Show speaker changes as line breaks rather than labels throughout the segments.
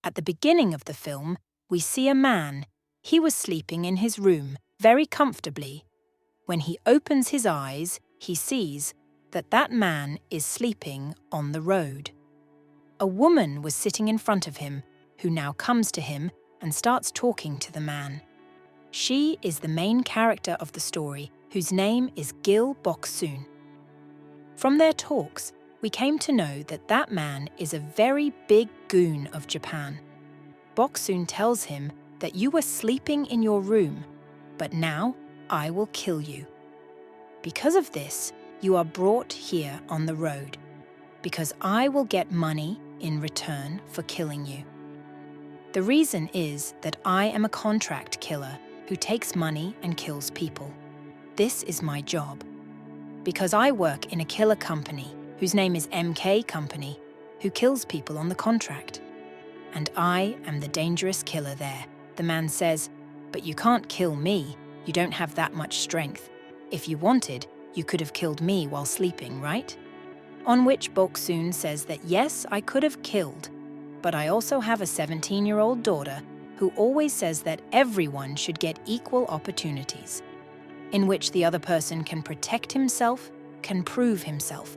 At the beginning of the film, we see a man. He was sleeping in his room, very comfortably. When he opens his eyes, he sees that that man is sleeping on the road. A woman was sitting in front of him, who now comes to him and starts talking to the man. She is the main character of the story, whose name is Gil Bok-soon. From their talks, we came to know that that man is a very big goon of Japan. Boksoon tells him that you were sleeping in your room, but now I will kill you. Because of this, you are brought here on the road, because I will get money in return for killing you. The reason is that I am a contract killer who takes money and kills people. This is my job. Because I work in a killer company, whose name is MK Company, who kills people on the contract. And I am the dangerous killer there. The man says, "But you can't kill me. You don't have that much strength. If you wanted, you could have killed me while sleeping, right?" On which Boksoon says that yes, I could have killed, but I also have a 17-year-old daughter who always says that everyone should get equal opportunities, in which the other person can protect himself, can prove himself.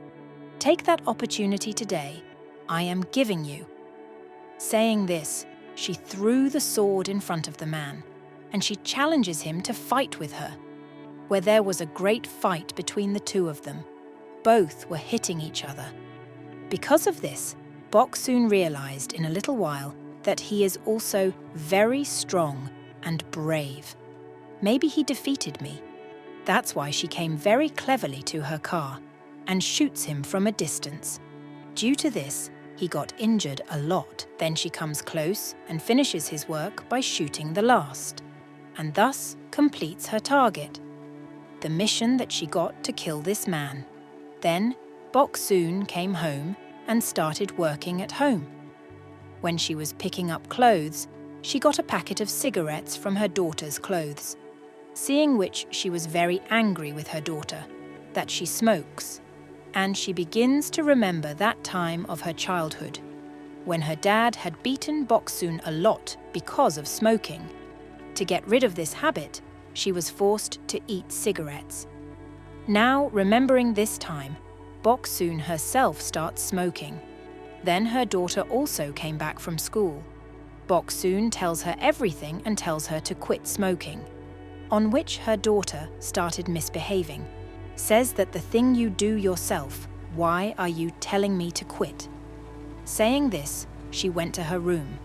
Take that opportunity today. I am giving you. Saying this, she threw the sword in front of the man, and she challenges him to fight with her, where there was a great fight between the two of them. Both were hitting each other. Because of this, Boksoon realized in a little while that he is also very strong and brave. Maybe he defeated me. That's why she came very cleverly to her car and shoots him from a distance. Due to this, he got injured a lot. Then she comes close and finishes his work by shooting the last, and thus completes her target, the mission that she got to kill this man. Then, Boksoon came home and started working at home. When she was picking up clothes, she got a packet of cigarettes from her daughter's clothes, seeing which she was very angry with her daughter, that she smokes, and she begins to remember that time of her childhood, when her dad had beaten Boksoon a lot because of smoking. To get rid of this habit, she was forced to eat cigarettes. Now, remembering this time, Boksoon herself starts smoking. Then her daughter also came back from school. Boksoon tells her everything and tells her to quit smoking, on which her daughter started misbehaving, says that the thing you do yourself, why are you telling me to quit? Saying this, she went to her room.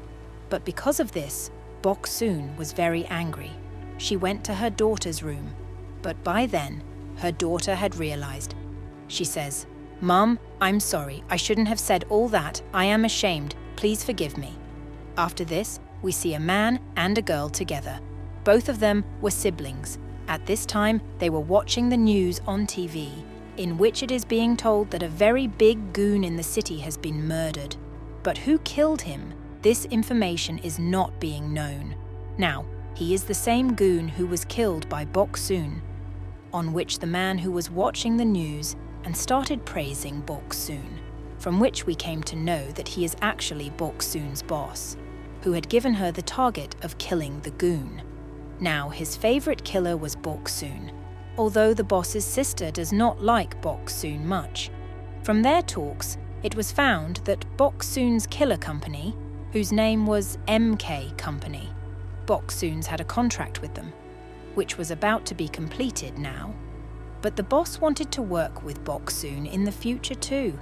But because of this, Boksoon was very angry. She went to her daughter's room, but by then, her daughter had realized. She says, "Mom, I'm sorry, I shouldn't have said all that. I am ashamed, please forgive me." After this, we see a man and a girl together. Both of them were siblings. At this time, they were watching the news on TV, in which it is being told that a very big goon in the city has been murdered. But who killed him? This information is not being known. Now, he is the same goon who was killed by Boksoon, on which the man who was watching the news and started praising Boksoon, from which we came to know that he is actually Boksoon's boss, who had given her the target of killing the goon. Now, his favorite killer was Boksoon, although the boss's sister does not like Boksoon much. From their talks, it was found that Boksoon's killer company, whose name was MK Company, Boksoon's had a contract with them, which was about to be completed now. But the boss wanted to work with Boksoon in the future too,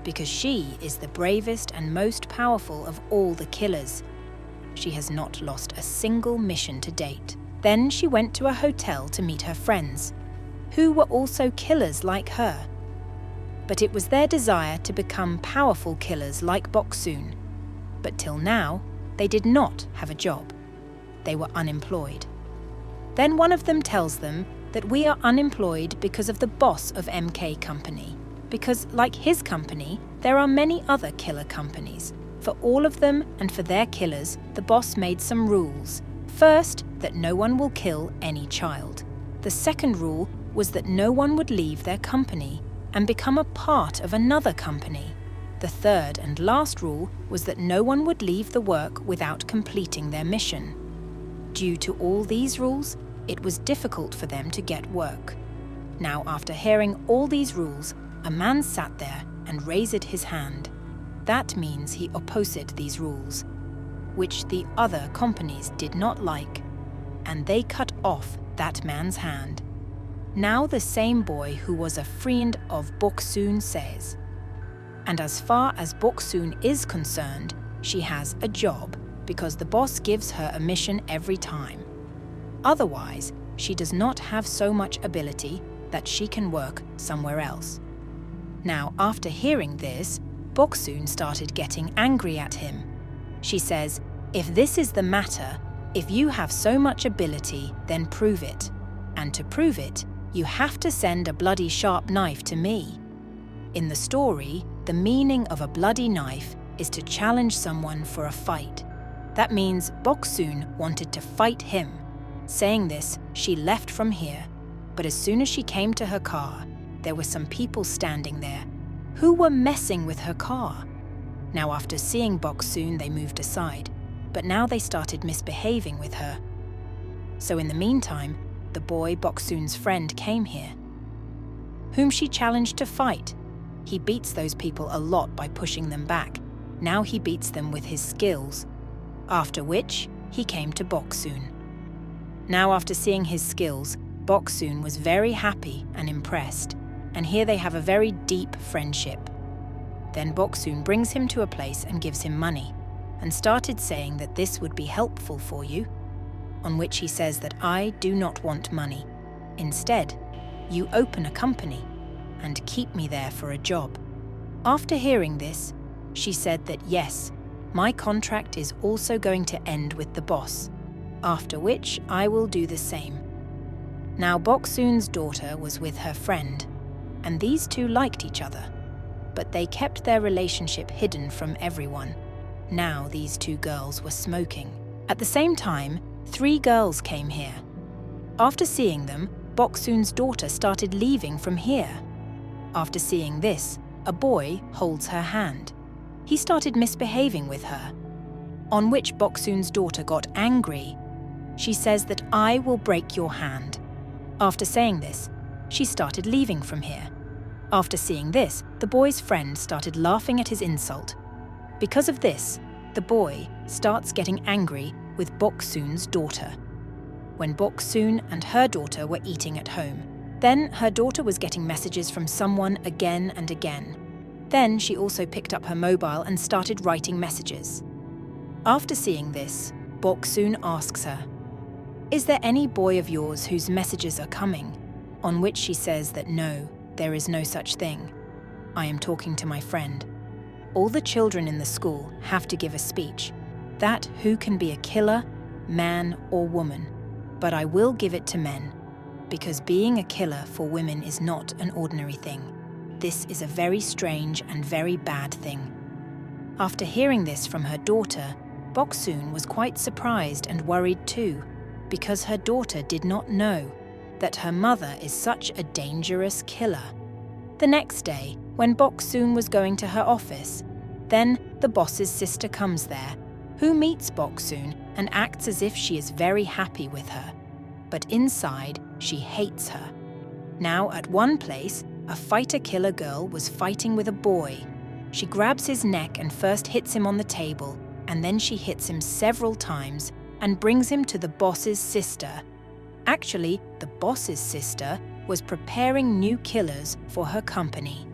because she is the bravest and most powerful of all the killers. She has not lost a single mission to date. Then she went to a hotel to meet her friends, who were also killers like her. But it was their desire to become powerful killers like Boksoon. But till now, they did not have a job. They were unemployed. Then one of them tells them that we are unemployed because of the boss of MK Company, because like his company, there are many other killer companies. For all of them and for their killers, the boss made some rules. First, that no one will kill any child. The second rule was that no one would leave their company and become a part of another company. The third and last rule was that no one would leave the work without completing their mission. Due to all these rules, it was difficult for them to get work. Now, after hearing all these rules, a man sat there and raised his hand. That means he opposed these rules, which the other companies did not like, and they cut off that man's hand. Now the same boy who was a friend of Boksoon says, and as far as Boksoon is concerned, she has a job because the boss gives her a mission every time. Otherwise, she does not have so much ability that she can work somewhere else. Now, after hearing this, Boksoon started getting angry at him. She says, if this is the matter, if you have so much ability, then prove it. And to prove it, you have to send a bloody sharp knife to me. In the story, the meaning of a bloody knife is to challenge someone for a fight. That means Boksoon wanted to fight him. Saying this, she left from here. But as soon as she came to her car, there were some people standing there who were messing with her car. Now, after seeing Boksoon, they moved aside, but now they started misbehaving with her. So in the meantime, the boy, Boksoon's friend, came here, whom she challenged to fight. He beats those people a lot by pushing them back. Now he beats them with his skills. After which, he came to Boksoon. Now, after seeing his skills, Boksoon was very happy and impressed, and here they have a very deep friendship. Then Boksoon brings him to a place and gives him money, and started saying that this would be helpful for you, on which he says that I do not want money. Instead, you open a company and keep me there for a job. After hearing this, she said that yes, my contract is also going to end with the boss, after which I will do the same. Now Boksoon's daughter was with her friend, and these two liked each other, but they kept their relationship hidden from everyone. Now these two girls were smoking. At the same time, 3 girls came here. After seeing them, Boksoon's daughter started leaving from here. After seeing this, a boy holds her hand. He started misbehaving with her, on which Boksoon's daughter got angry. She says that I will break your hand. After saying this, she started leaving from here. After seeing this, the boy's friend started laughing at his insult. Because of this, the boy starts getting angry with Boksoon's daughter. When Boksoon and her daughter were eating at home, then her daughter was getting messages from someone again and again. Then she also picked up her mobile and started writing messages. After seeing this, Boksoon asks her, "Is there any boy of yours whose messages are coming?" On which she says that no, there is no such thing. I am talking to my friend. All the children in the school have to give a speech, that who can be a killer, man or woman, but I will give it to men, because being a killer for women is not an ordinary thing. This is a very strange and very bad thing. After hearing this from her daughter, Boksoon was quite surprised and worried too, because her daughter did not know that her mother is such a dangerous killer. The next day, when Boksoon was going to her office, then the boss's sister comes there, who meets Boksoon and acts as if she is very happy with her. But inside, she hates her. Now at one place, a fighter-killer girl was fighting with a boy. She grabs his neck and first hits him on the table, and then she hits him several times and brings him to the boss's sister. Actually, the boss's sister was preparing new killers for her company.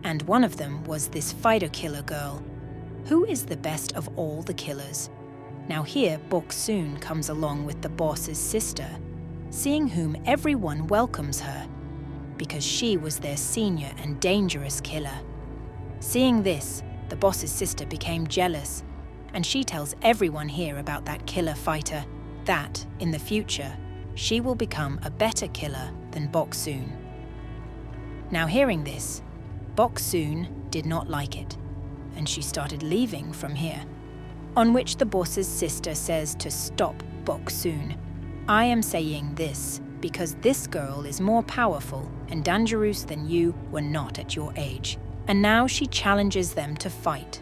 And one of them was this fighter-killer girl, who is the best of all the killers. Now here, Boksoon comes along with the boss's sister, seeing whom everyone welcomes her, because she was their senior and dangerous killer. Seeing this, the boss's sister became jealous, and she tells everyone here about that killer fighter, that, in the future, she will become a better killer than Boksoon. Now hearing this, Boksoon did not like it, and she started leaving from here. On which the boss's sister says to stop Boksoon. I am saying this because this girl is more powerful and dangerous than you were not at your age, and now she challenges them to fight,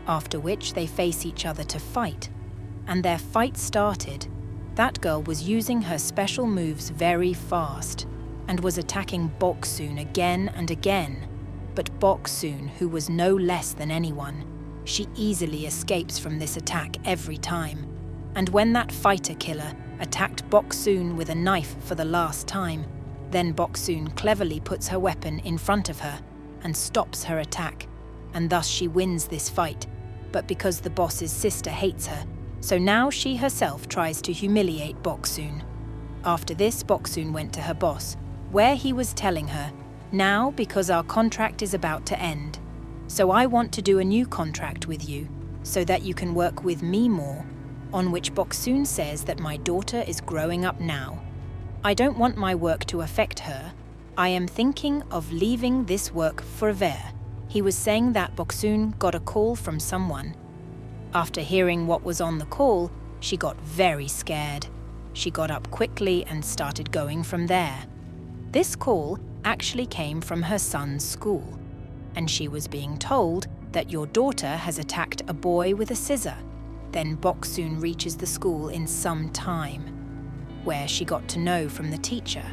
after which they face each other to fight, and their fight started. That girl was using her special moves very fast and was attacking Boksoon again and again, but Boksoon, who was no less than anyone, she easily escapes from this attack every time. And when that fighter killer attacked Boksoon with a knife for the last time, then Boksoon cleverly puts her weapon in front of her and stops her attack, and thus she wins this fight. But because the boss's sister hates her, so now she herself tries to humiliate Boksoon. After this, Boksoon went to her boss, where he was telling her, "Now, because our contract is about to end, so I want to do a new contract with you, so that you can work with me more," on which Boksoon says that my daughter is growing up now. I don't want my work to affect her. I am thinking of leaving this work forever. He was saying that Boksoon got a call from someone. After hearing what was on the call, she got very scared. She got up quickly and started going from there. This call actually came from her son's school, and she was being told that your daughter has attacked a boy with a scissor. Then Boksoon reaches the school in some time, where she got to know from the teacher.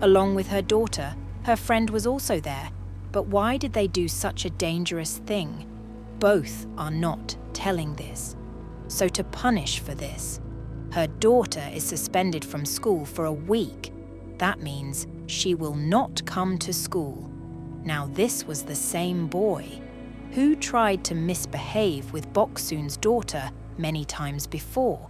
Along with her daughter, her friend was also there. But why did they do such a dangerous thing? Both are not telling this. So to punish for this, her daughter is suspended from school for a week. That means she will not come to school. Now this was the same boy who tried to misbehave with Boksoon's daughter many times before.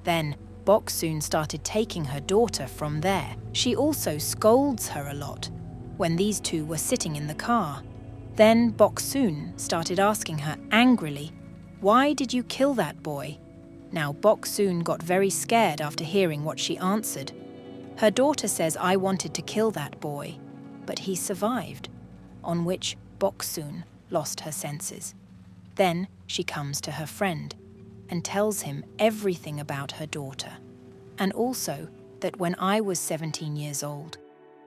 Then Boksoon started taking her daughter from there. She also scolds her a lot when these two were sitting in the car. Then Boksoon started asking her angrily, "Why did you kill that boy?" Now Boksoon got very scared after hearing what she answered. Her daughter says, "I wanted to kill that boy, but he survived," on which Boksoon lost her senses. Then she comes to her friend and tells him everything about her daughter, and also that when I was 17 years old,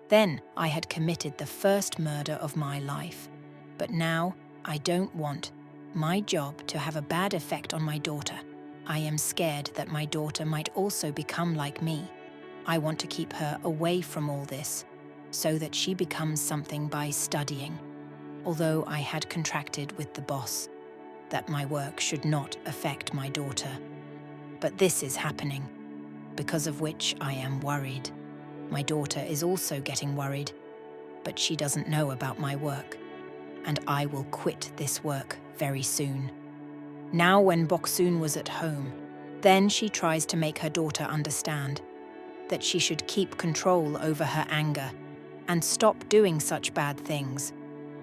then I had committed the first murder of my life. But now I don't want my job to have a bad effect on my daughter. I am scared that my daughter might also become like me. I want to keep her away from all this, so that she becomes something by studying. Although I had contracted with the boss that my work should not affect my daughter. But this is happening, because of which I am worried. My daughter is also getting worried, but she doesn't know about my work, and I will quit this work very soon. Now when Boksoon was at home, then she tries to make her daughter understand that she should keep control over her anger and stop doing such bad things.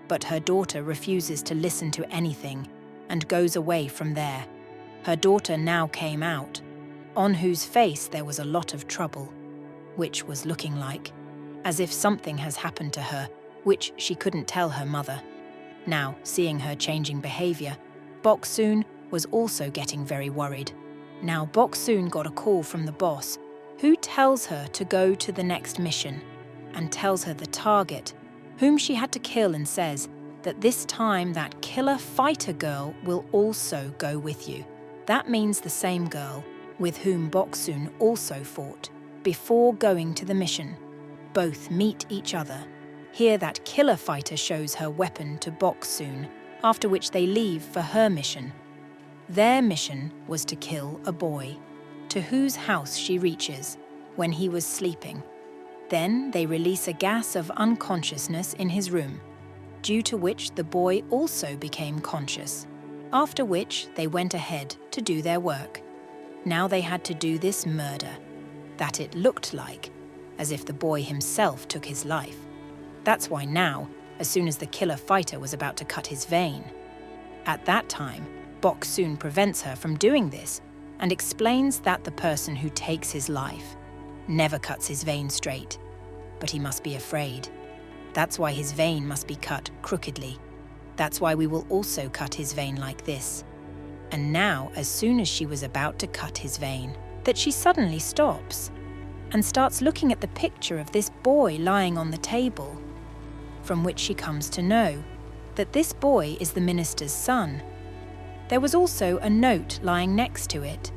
But her daughter refuses to listen to anything and goes away from there. Her daughter now came out, on whose face there was a lot of trouble, which was looking like as if something has happened to her, which she couldn't tell her mother. Now, seeing her changing behavior, Boksoon was also getting very worried. Now Boksoon got a call from the boss, who tells her to go to the next mission and tells her the target, whom she had to kill, and says that this time that killer fighter girl will also go with you. That means the same girl with whom Boksoon also fought before going to the mission. Both meet each other. Here that killer fighter shows her weapon to Boksoon, after which they leave for her mission. Their mission was to kill a boy, to whose house she reaches when he was sleeping. Then they release a gas of unconsciousness in his room, due to which the boy also became conscious, after which they went ahead to do their work. Now they had to do this murder, that it looked like as if the boy himself took his life. That's why now, as soon as the killer fighter was about to cut his vein, at that time, Boksoon prevents her from doing this and explains that the person who takes his life never cuts his vein straight, but he must be afraid. That's why his vein must be cut crookedly. That's why we will also cut his vein like this. And now, as soon as she was about to cut his vein, that she suddenly stops and starts looking at the picture of this boy lying on the table, from which she comes to know that this boy is the minister's son. There was also a note lying next to it,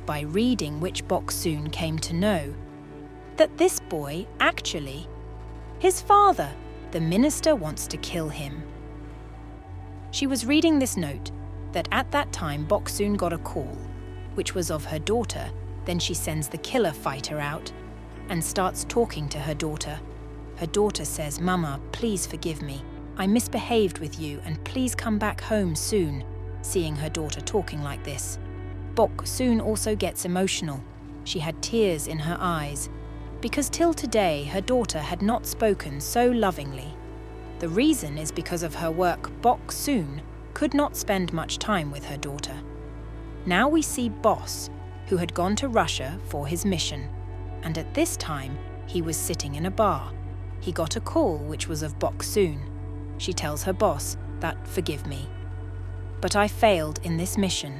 by reading which Boksoon came to know that this boy actually, his father, the minister, wants to kill him. She was reading this note that at that time Boksoon got a call, which was of her daughter. Then she sends the killer fighter out and starts talking to her daughter. Her daughter says, "Mama, please forgive me. I misbehaved with you and please come back home soon." Seeing her daughter talking like this, Boksoon also gets emotional. She had tears in her eyes, because till today her daughter had not spoken so lovingly. The reason is because of her work. Boksoon could not spend much time with her daughter. Now we see Boss, who had gone to Russia for his mission, and at this time he was sitting in a bar. He got a call which was of Boksoon. She tells her boss that, "Forgive me, but I failed in this mission."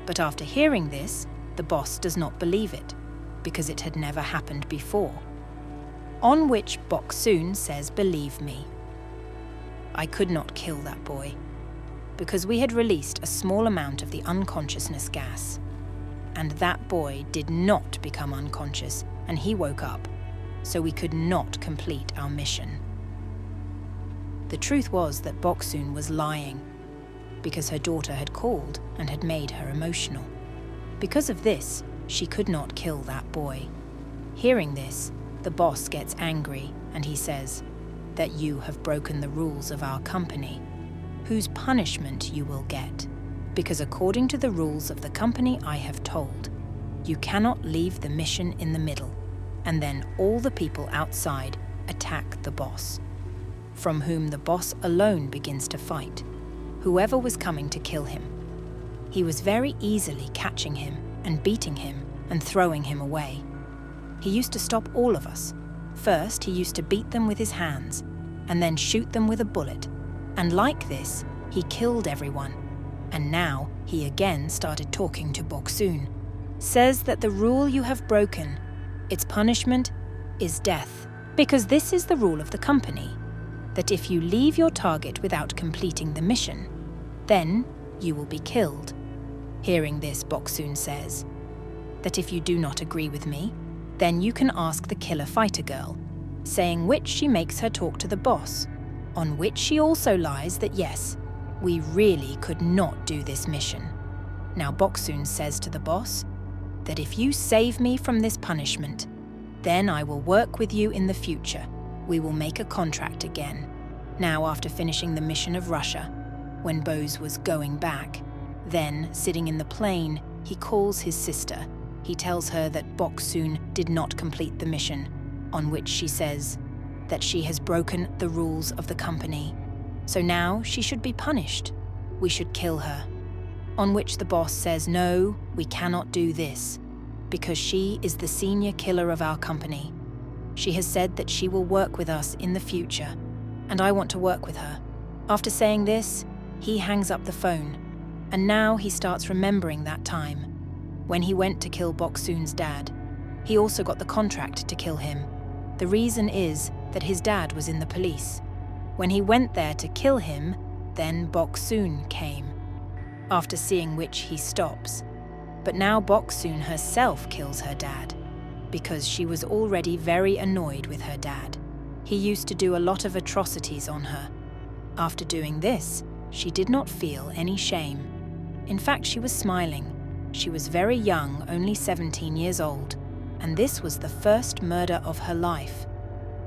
But after hearing this, the boss does not believe it, because it had never happened before. On which Boksoon says, "Believe me, I could not kill that boy, because we had released a small amount of the unconsciousness gas, and that boy did not become unconscious, and he woke up, so we could not complete our mission." The truth was that Boksoon was lying, because her daughter had called and had made her emotional. Because of this, she could not kill that boy. Hearing this, the boss gets angry and he says that you have broken the rules of our company, whose punishment you will get, because according to the rules of the company I have told, you cannot leave the mission in the middle. And then all the people outside attack the boss, from whom the boss alone begins to fight whoever was coming to kill him. He was very easily catching him and beating him and throwing him away. He used to stop all of us. First, he used to beat them with his hands and then shoot them with a bullet. And like this, he killed everyone. And now he again started talking to Boksoon. Says that the rule you have broken, its punishment is death. Because this is the rule of the company, that if you leave your target without completing the mission, then you will be killed. Hearing this, Boksoon says that if you do not agree with me, then you can ask the killer fighter girl, saying which she makes her talk to the boss, on which she also lies that yes, we really could not do this mission. Now Boksoon says to the boss that if you save me from this punishment, then I will work with you in the future. We will make a contract again. Now after finishing the mission of Russia, when Bose was going back, then sitting in the plane, he calls his sister. He tells her that Boksoon did not complete the mission, on which she says that she has broken the rules of the company. So now she should be punished. We should kill her. On which the boss says, no, we cannot do this, because she is the senior killer of our company. She has said that she will work with us in the future, and I want to work with her. After saying this, he hangs up the phone, and now he starts remembering that time when he went to kill Boksoon's dad. He also got the contract to kill him. The reason is that his dad was in the police. When he went there to kill him, then Boksoon came. After seeing which, he stops. But now Boksoon herself kills her dad, because she was already very annoyed with her dad. He used to do a lot of atrocities on her. After doing this, she did not feel any shame. In fact, she was smiling. She was very young, only 17 years old, and this was the first murder of her life.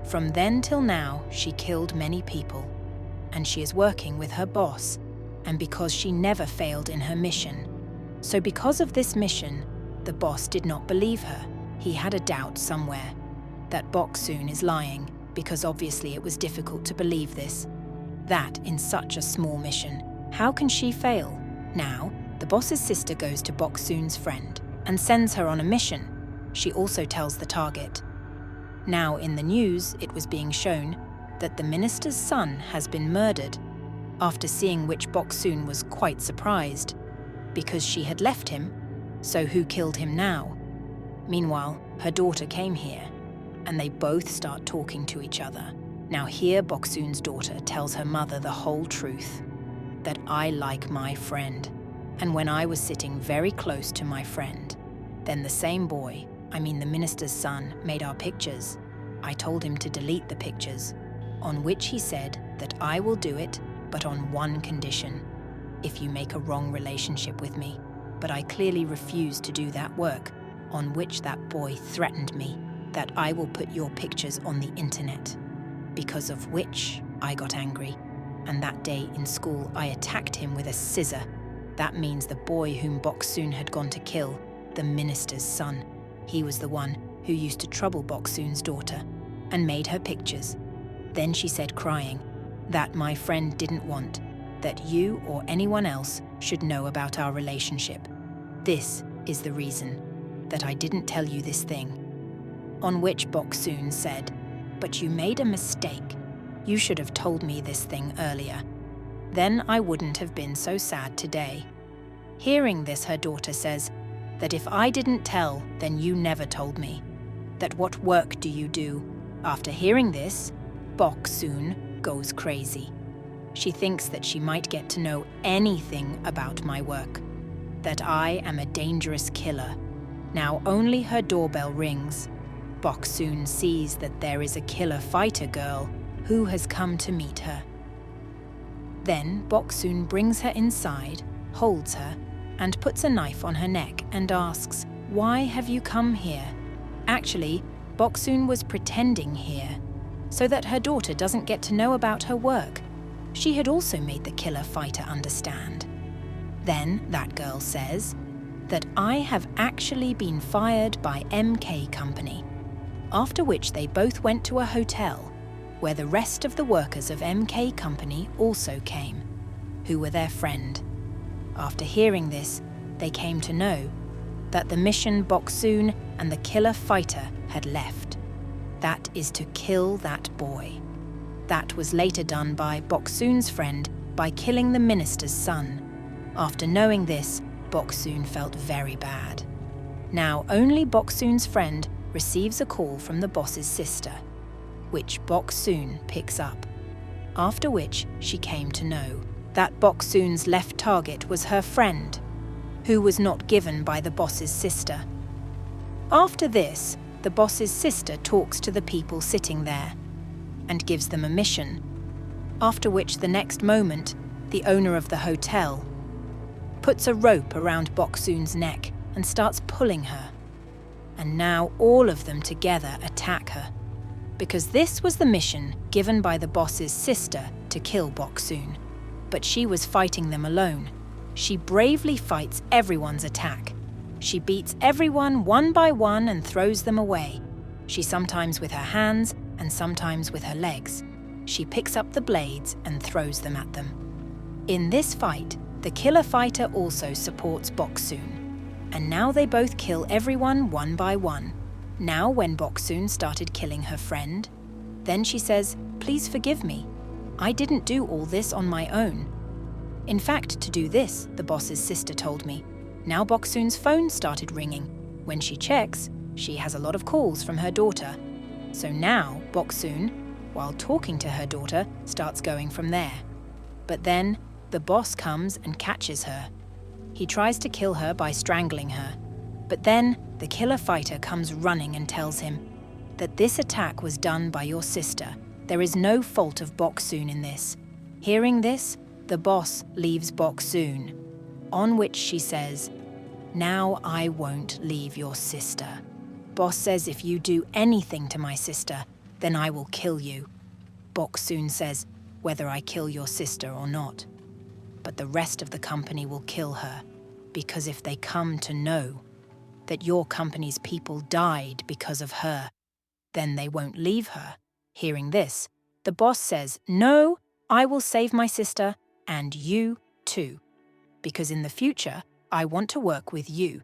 From then till now, she killed many people, and she is working with her boss, and because she never failed in her mission. So because of this mission, the boss did not believe her. He had a doubt somewhere that Boksoon is lying, because obviously it was difficult to believe this. That in such a small mission, how can she fail? Now, the boss's sister goes to Boksoon's friend and sends her on a mission. She also tells the target. Now in the news, it was being shown that the minister's son has been murdered, after seeing which Boksoon was quite surprised, because she had left him, so who killed him now? Meanwhile, her daughter came here, and they both start talking to each other. Now here Boksoon's daughter tells her mother the whole truth, that I like my friend. And when I was sitting very close to my friend, then the same boy, the minister's son, made our pictures. I told him to delete the pictures, on which he said that I will do it, but on one condition, if you make a wrong relationship with me. But I clearly refused to do that work, on which that boy threatened me that I will put your pictures on the internet, because of which I got angry. And that day in school, I attacked him with a scissor. That means the boy whom Boksoon had gone to kill, the minister's son. He was the one who used to trouble Boksoon's daughter and made her pictures. Then she said, crying, that my friend didn't want that you or anyone else should know about our relationship. This is the reason that I didn't tell you this thing. On which Boksoon said, but you made a mistake. You should have told me this thing earlier. Then I wouldn't have been so sad today. Hearing this, her daughter says that if I didn't tell, then you never told me. That what work do you do? After hearing this, Boksoon goes crazy. She thinks that she might get to know anything about my work, that I am a dangerous killer. Now only her doorbell rings. Boksoon sees that there is a killer fighter girl who has come to meet her. Then Boksoon brings her inside, holds her, and puts a knife on her neck and asks, why have you come here? Actually, Boksoon was pretending here, so that her daughter doesn't get to know about her work. She had also made the killer fighter understand. Then that girl says that I have actually been fired by MK Company, after which they both went to a hotel where the rest of the workers of MK Company also came, who were their friend. After hearing this, they came to know that the mission Boksoon and the killer fighter had left. That is to kill that boy. That was later done by Boksoon's friend by killing the minister's son. After knowing this, Boksoon felt very bad. Now only Boksoon's friend receives a call from the boss's sister, which Boksoon picks up. After which she came to know that Boksoon's left target was her friend, who was not given by the boss's sister. After this, the boss's sister talks to the people sitting there and gives them a mission, after which the next moment, the owner of the hotel puts a rope around Boksoon's neck and starts pulling her. And now all of them together attack her, because this was the mission given by the boss's sister to kill Boksoon. But she was fighting them alone. She bravely fights everyone's attack. She beats everyone one by one and throws them away. She sometimes with her hands and sometimes with her legs. She picks up the blades and throws them at them. In this fight, the killer fighter also supports Boksoon. And now they both kill everyone one by one. Now when Boksoon started killing her friend, then she says, please forgive me. I didn't do all this on my own. In fact, to do this, the boss's sister told me. Now Boksoon's phone started ringing. When she checks, she has a lot of calls from her daughter. So now Boksoon, while talking to her daughter, starts going from there. But then the boss comes and catches her. He tries to kill her by strangling her. But then the killer fighter comes running and tells him that this attack was done by your sister. There is no fault of Boksoon in this. Hearing this, the boss leaves Boksoon, on which she says, now I won't leave your sister. Boss says if you do anything to my sister, then I will kill you. Boksoon says whether I kill your sister or not. But the rest of the company will kill her, because if they come to know that your company's people died because of her, then they won't leave her. Hearing this, the boss says, no, I will save my sister, and you too, because in the future, I want to work with you.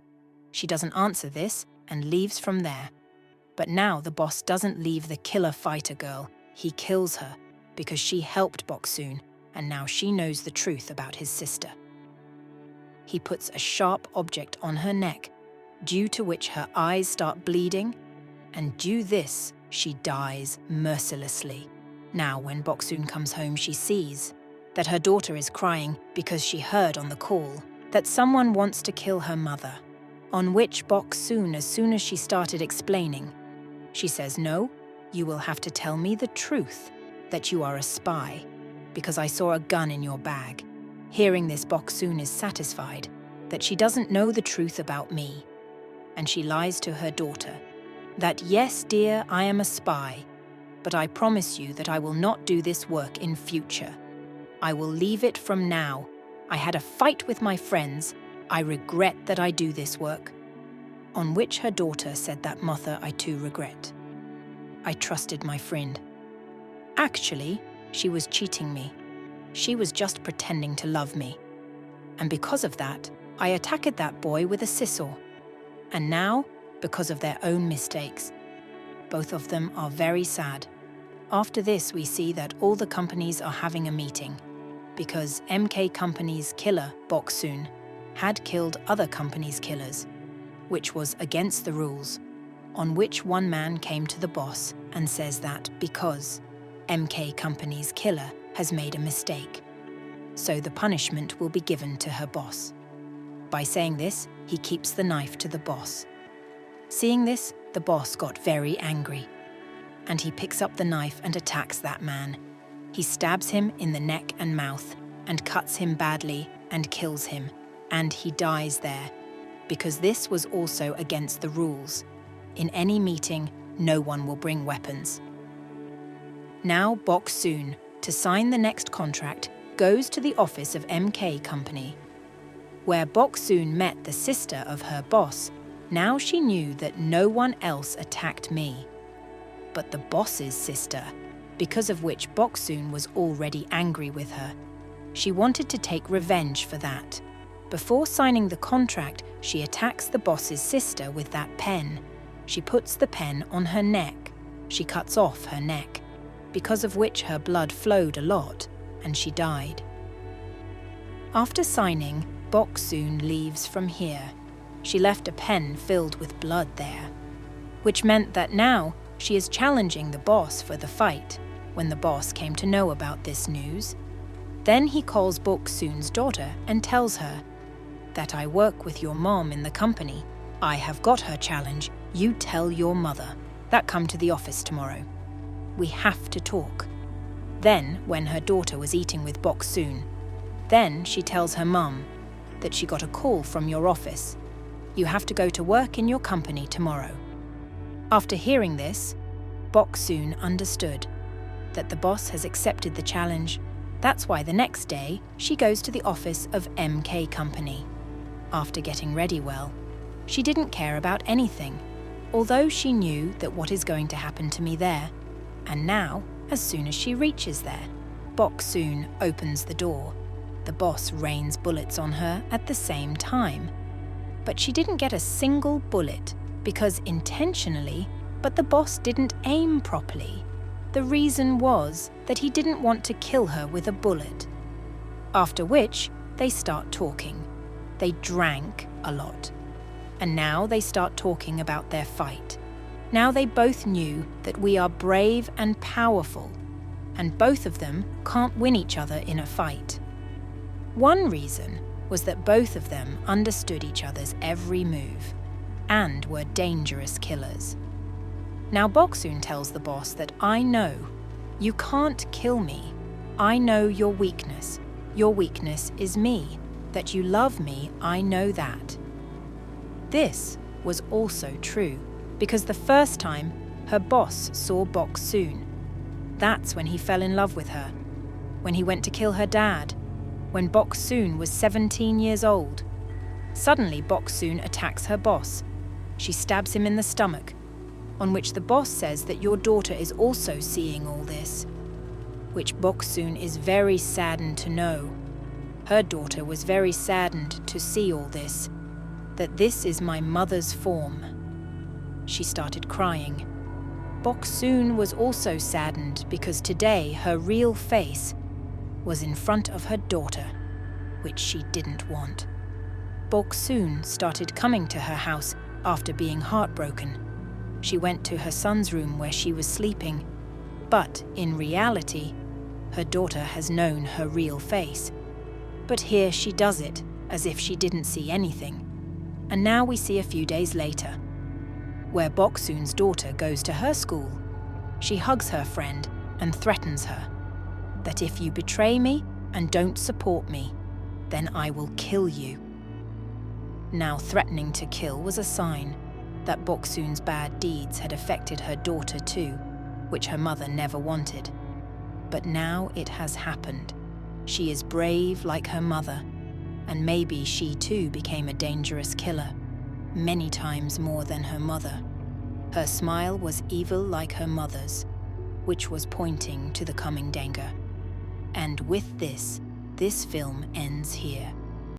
She doesn't answer this and leaves from there. But now the boss doesn't leave the killer fighter girl. He kills her because she helped Boksoon, and now she knows the truth about his sister. He puts a sharp object on her neck, due to which her eyes start bleeding, and due this, she dies mercilessly. Now, when Boksoon comes home, she sees that her daughter is crying because she heard on the call that someone wants to kill her mother, on which Boksoon, as soon as she started explaining, she says, "No, you will have to tell me the truth, that you are a spy, because I saw a gun in your bag." Hearing this, Boksoon is satisfied that she doesn't know the truth about me, and she lies to her daughter that, "Yes, dear, I am a spy, but I promise you that I will not do this work in future. I will leave it from now. I had a fight with my friends. I regret that I do this work." On which her daughter said that, "Mother, I too regret. I trusted my friend. Actually, she was cheating me. She was just pretending to love me. And because of that, I attacked that boy with a scissor. And now, because of their own mistakes." Both of them are very sad. After this, we see that all the companies are having a meeting, because MK Company's killer, Boksoon, had killed other companies' killers, which was against the rules, on which one man came to the boss and says that because MK Company's killer has made a mistake, so the punishment will be given to her boss. By saying this, he keeps the knife to the boss. Seeing this, the boss got very angry, and he picks up the knife and attacks that man. He stabs him in the neck and mouth and cuts him badly and kills him, and he dies there, because this was also against the rules. In any meeting, no one will bring weapons. Now Boksoon, to sign the next contract, goes to the office of MK Company, where Boksoon met the sister of her boss. Now she knew that no one else attacked me, but the boss's sister, because of which Boksoon was already angry with her. She wanted to take revenge for that. Before signing the contract, she attacks the boss's sister with that pen. She puts the pen on her neck. She cuts off her neck, because of which her blood flowed a lot, and she died. After signing, Boksoon leaves from here. She left a pen filled with blood there, which meant that now she is challenging the boss for the fight. When the boss came to know about this news, then he calls Boksoon's daughter and tells her that, "I work with your mom in the company. I have got her challenge. You tell your mother that come to the office tomorrow. We have to talk." Then, when her daughter was eating with Boksoon, then she tells her mum that she got a call from your office. "You have to go to work in your company tomorrow." After hearing this, Boksoon understood that the boss has accepted the challenge. That's why the next day she goes to the office of MK Company. After getting ready well, she didn't care about anything, although she knew that what is going to happen to me there. And now, as soon as she reaches there, Boksoon opens the door. The boss rains bullets on her at the same time. But she didn't get a single bullet, because intentionally, but the boss didn't aim properly. The reason was that he didn't want to kill her with a bullet. After which, they start talking. They drank a lot. And now they start talking about their fight. Now they both knew that we are brave and powerful, and both of them can't win each other in a fight. One reason was that both of them understood each other's every move and were dangerous killers. Now Boksoon tells the boss that, "I know you can't kill me. I know your weakness. Your weakness is me. That you love me, I know that." This was also true, because the first time her boss saw Boksoon, that's when he fell in love with her, when he went to kill her dad, when Boksoon was 17 years old. Suddenly Boksoon attacks her boss. She stabs him in the stomach, on which the boss says that your daughter is also seeing all this, which Boksoon is very saddened to know. Her daughter was very saddened to see all this, that this is my mother's form. She started crying. Boksoon was also saddened because today her real face was in front of her daughter, which she didn't want. Boksoon started coming to her house after being heartbroken. She went to her son's room where she was sleeping, But in reality, her daughter has known her real face. But here she does it as if she didn't see anything. And now we see a few days later, where Boksoon's daughter goes to her school. She hugs her friend and threatens her that if you betray me and don't support me, then I will kill you. Now, threatening to kill was a sign that Boksoon's bad deeds had affected her daughter too, which her mother never wanted. But now it has happened. She is brave like her mother, and maybe she too became a dangerous killer, many times more than her mother. Her smile was evil like her mother's, which was pointing to the coming danger. And with this film ends here.